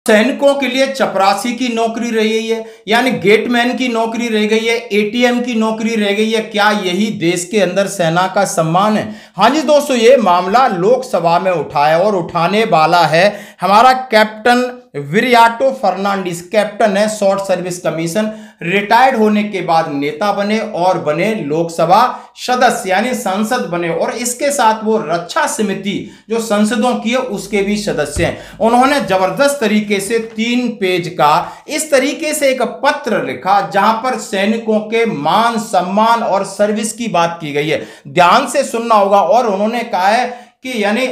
सैनिकों के लिए चपरासी की नौकरी रह गई है, यानी गेटमैन की नौकरी रह गई है, एटीएम की नौकरी रह गई है। क्या यही देश के अंदर सेना का सम्मान है? हाँ जी दोस्तों, ये मामला लोकसभा में उठा है और उठाने वाला है हमारा कैप्टन विरियाटो फर्नांडिस। कैप्टन है, शॉर्ट सर्विस कमीशन, रिटायर्ड होने के बाद नेता बने और बने लोकसभा सदस्य यानी सांसद बने, और इसके साथ वो रक्षा समिति जो संसदों की है उसके भी सदस्य हैं। उन्होंने जबरदस्त तरीके से 3 पेज का इस तरीके से एक पत्र लिखा जहां पर सैनिकों के मान सम्मान और सर्विस की बात की गई है। ध्यान से सुनना होगा। और उन्होंने कहा है कि यानी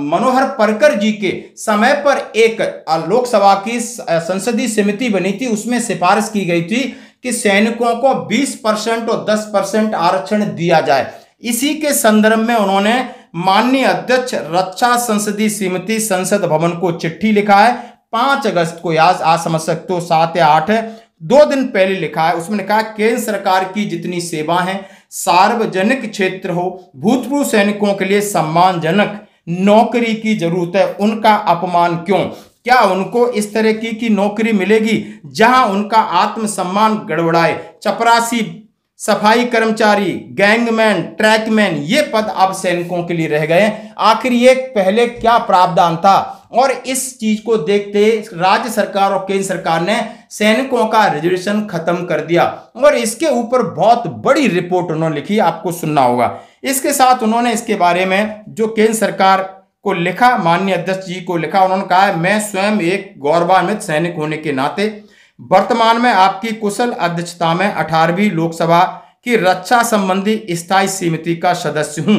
मनोहर पर्रिकर जी के समय पर एक लोकसभा की संसदीय समिति बनी थी, उसमें सिफारिश की गई थी कि सैनिकों को 20% और 10% आरक्षण दिया जाए। इसी के संदर्भ में उन्होंने माननीय अध्यक्ष रक्षा संसदीय समिति संसद भवन को चिट्ठी लिखा है 5 अगस्त को। आज समझ सकते हो 7 या 8 है, 2 दिन पहले लिखा है। उसमें लिखा है केंद्र सरकार की जितनी सेवा है, सार्वजनिक क्षेत्र हो, भूतपूर्व सैनिकों के लिए सम्मानजनक नौकरी की जरूरत है। उनका अपमान क्यों? क्या उनको इस तरह की नौकरी मिलेगी जहां उनका आत्मसम्मान गड़बड़ाए? चपरासी, सफाई कर्मचारी, गैंगमैन, ट्रैकमैन, ये पद अब सैनिकों के लिए रह गए। आखिर ये पहले क्या प्रावधान था? और इस चीज को देखते राज्य सरकार और केंद्र सरकार ने सैनिकों का रिजर्वेशन खत्म कर दिया और इसके ऊपर बहुत बड़ी रिपोर्ट उन्होंने लिखी, आपको सुनना होगा। इसके साथ उन्होंने इसके बारे में जो केंद्र सरकार को लिखा, माननीय अध्यक्ष जी को लिखा, उन्होंने कहा है मैं स्वयं एक गौरवान्वित सैनिक होने के नाते वर्तमान में आपकी कुशल अध्यक्षता में 18वीं लोकसभा की रक्षा संबंधी स्थायी समिति का सदस्य हूं।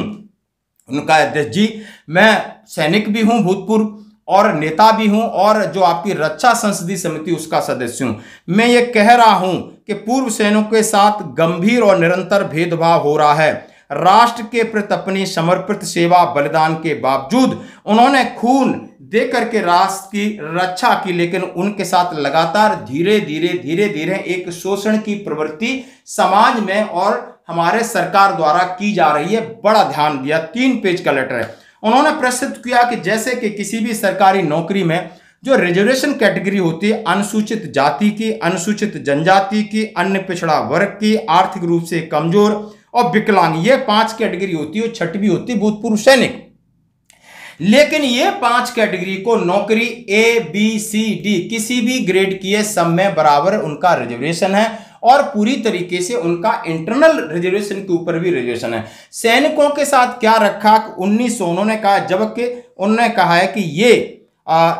उनका अध्यक्ष जी, मैं सैनिक भी हूं भूतपूर्व और नेता भी हूं और जो आपकी रक्षा संसदीय समिति उसका सदस्य हूं। मैं ये कह रहा हूं कि पूर्व सैनिकों के साथ गंभीर और निरंतर भेदभाव हो रहा है। राष्ट्र के प्रति अपनी समर्पित सेवा बलिदान के बावजूद उन्होंने खून देकर के राष्ट्र की रक्षा की, लेकिन उनके साथ लगातार धीरे धीरे एक शोषण की प्रवृत्ति समाज में और हमारे सरकार द्वारा की जा रही है। बड़ा ध्यान दिया, 3 पेज का लेटर है। उन्होंने प्रस्तुत किया कि जैसे कि किसी भी सरकारी नौकरी में जो रिजर्वेशन कैटेगरी होती है, अनुसूचित जाति की, अनुसूचित जनजाति की, अन्य पिछड़ा वर्ग की, आर्थिक रूप से कमजोर और विकलांग, ये 5 कैटेगरी होती है। 6वीं होती है भूतपूर्व सैनिक। लेकिन ये 5 कैटेगरी को नौकरी ABCD किसी भी ग्रेड की है, सब में बराबर उनका रिजर्वेशन है और पूरी तरीके से उनका इंटरनल रिजर्वेशन के ऊपर भी रिजर्वेशन है। सैनिकों के साथ क्या रखा? 1900 उन्होंने कहा, जबकि उन्होंने कहा है कि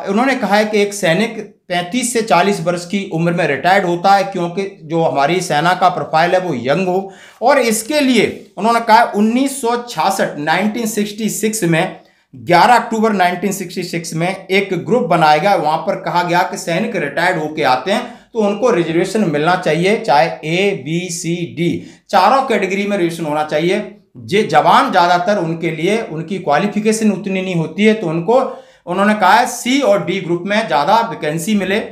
उन्होंने कहा है कि एक सैनिक 35 से 40 वर्ष की उम्र में रिटायर्ड होता है, क्योंकि जो हमारी सेना का प्रोफाइल है वो यंग हो। और इसके लिए उन्होंने कहा 1966 में 11 अक्टूबर 1966 में एक ग्रुप बनाया गया। वहां पर कहा गया कि सैनिक रिटायर्ड होके आते हैं तो उनको रिजर्वेशन मिलना चाहिए, चाहे ABCD, चारों कैटेगरी में रिजर्वेशन होना चाहिए। जे जवान ज्यादातर उनके लिए उनकी क्वालिफिकेशन उतनी नहीं होती है, तो उनको उन्होंने कहा है C और D ग्रुप में ज्यादा वैकेंसी मिले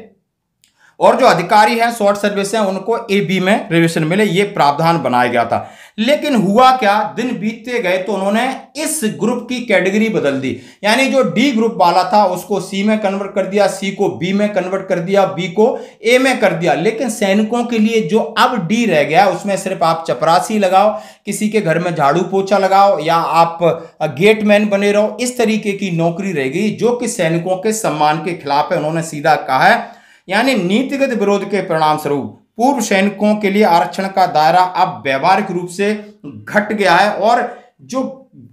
और जो अधिकारी हैं शॉर्ट सर्विस हैं उनको AB में रिजर्वेशन मिले। ये प्रावधान बनाया गया था। लेकिन हुआ क्या, दिन बीतते गए तो उन्होंने इस ग्रुप की कैटेगरी बदल दी, यानी जो D ग्रुप वाला था उसको C में कन्वर्ट कर दिया, C को B में कन्वर्ट कर दिया, B को A में कर दिया। लेकिन सैनिकों के लिए जो अब D रह गया उसमें सिर्फ आप चपरासी लगाओ, किसी के घर में झाड़ू पोछा लगाओ या आप गेटमैन बने रहो, इस तरीके की नौकरी रह गई जो कि सैनिकों के सम्मान के खिलाफ है। उन्होंने सीधा कहा है, यानी नीतिगत विरोध के परिणाम स्वरूप पूर्व सैनिकों के लिए आरक्षण का दायरा अब व्यवहारिक रूप से घट गया है और जो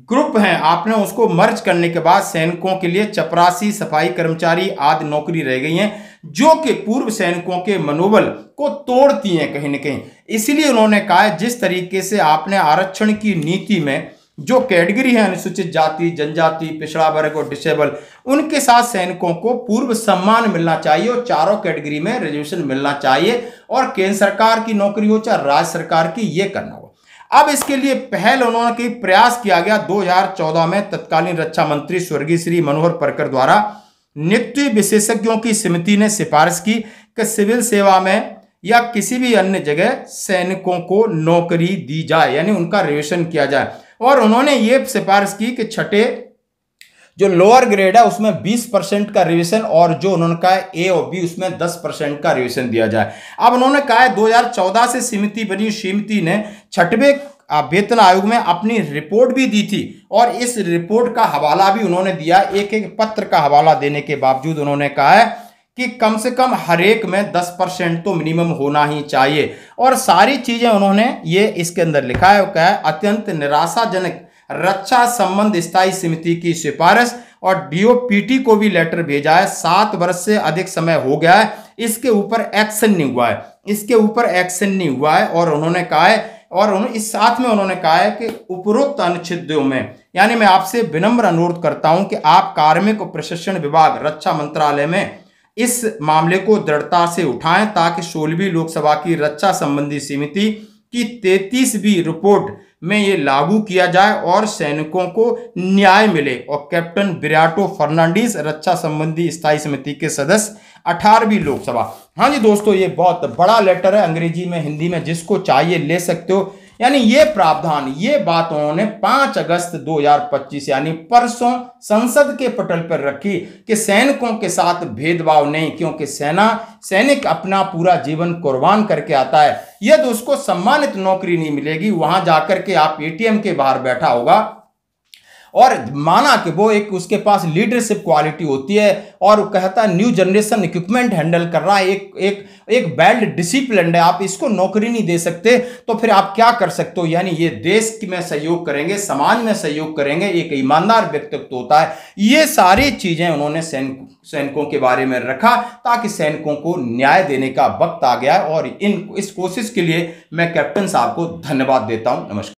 ग्रुप हैं आपने उसको मर्ज करने के बाद सैनिकों के लिए चपरासी, सफाई कर्मचारी आदि नौकरी रह गई हैं, जो कि पूर्व सैनिकों के मनोबल को तोड़ती हैं कहीं ना कहीं। इसलिए उन्होंने कहा जिस तरीके से आपने आरक्षण की नीति में जो कैटेगरी है अनुसूचित जाति, जनजाति, पिछड़ा वर्ग और डिसेबल, उनके साथ सैनिकों को पूर्व सम्मान मिलना चाहिए और चारों कैटेगरी में रिजर्वेशन मिलना चाहिए और केंद्र सरकार की नौकरी हो चाहे राज्य सरकार की, ये करना हो। अब इसके लिए पहल उन्होंने प्रयास किया गया 2014 में तत्कालीन रक्षा मंत्री स्वर्गीय श्री मनोहर पर्रिकर द्वारा नियुक्त विशेषज्ञों की समिति ने सिफारिश की कि सिविल सेवा में या किसी भी अन्य जगह सैनिकों को नौकरी दी जाए, यानी उनका रिजर्वेशन किया जाए। और उन्होंने ये सिफारिश की कि 6 जो लोअर ग्रेड है उसमें 20% का रिविजन, और जो उन्होंने कहा है ए और बी उसमें 10% का रिविजन दिया जाए। अब उन्होंने कहा है 2014 से समिति बनी, समिति ने 6वें वेतन आयोग में अपनी रिपोर्ट भी दी थी, और इस रिपोर्ट का हवाला भी उन्होंने दिया। एक एक पत्र का हवाला देने के बावजूद उन्होंने कहा है कि कम से कम हर एक में 10% तो मिनिमम होना ही चाहिए, और सारी चीजें उन्होंने ये इसके अंदर लिखा है। क्या है? अत्यंत निराशाजनक रक्षा संबंध स्थायी समिति की सिफारिश, और डीओपीटी को भी लेटर भेजा है। 7 वर्ष से अधिक समय हो गया है, इसके ऊपर एक्शन नहीं हुआ है, इसके ऊपर एक्शन नहीं हुआ है। और उन्होंने कहा है, और इस साथ में उन्होंने कहा है कि उपरोक्त अनुच्छेदों में, यानी मैं आपसे विनम्र अनुरोध करता हूं कि आप कार्मिक और प्रशिक्षण विभाग रक्षा मंत्रालय में इस मामले को दृढ़ता से उठाएं, ताकि 16वीं लोकसभा की रक्षा संबंधी समिति की 33वीं रिपोर्ट में ये लागू किया जाए और सैनिकों को न्याय मिले। और कैप्टन बिराटो फर्नांडीज, रक्षा संबंधी स्थायी समिति के सदस्य, 18वीं लोकसभा। हाँ जी दोस्तों, ये बहुत बड़ा लेटर है, अंग्रेजी में हिंदी में जिसको चाहिए ले सकते हो। यानी ये प्रावधान, ये बात उन्होंने 5 अगस्त 2025 यानी परसों संसद के पटल पर रखी कि सैनिकों के साथ भेदभाव नहीं, क्योंकि सैनिक अपना पूरा जीवन कुर्बान करके आता है। यदि उसको सम्मानित नौकरी नहीं मिलेगी, वहां जाकर के आप एटीएम के बाहर बैठा होगा, और माना कि वो एक उसके पास लीडरशिप क्वालिटी होती है, और वो कहता है न्यू जनरेशन इक्विपमेंट हैंडल कर रहा है, एक वेल डिसिप्लिन्ड है, आप इसको नौकरी नहीं दे सकते, तो फिर आप क्या कर सकते हो? यानी ये देश में सहयोग करेंगे, समाज में सहयोग करेंगे, एक ईमानदार व्यक्तित्व होता है। ये सारी चीजें उन्होंने सैनिकों के बारे में रखा, ताकि सैनिकों को न्याय देने का वक्त आ गया है। और इस कोशिश के लिए मैं कैप्टन साहब को धन्यवाद देता हूं। नमस्कार।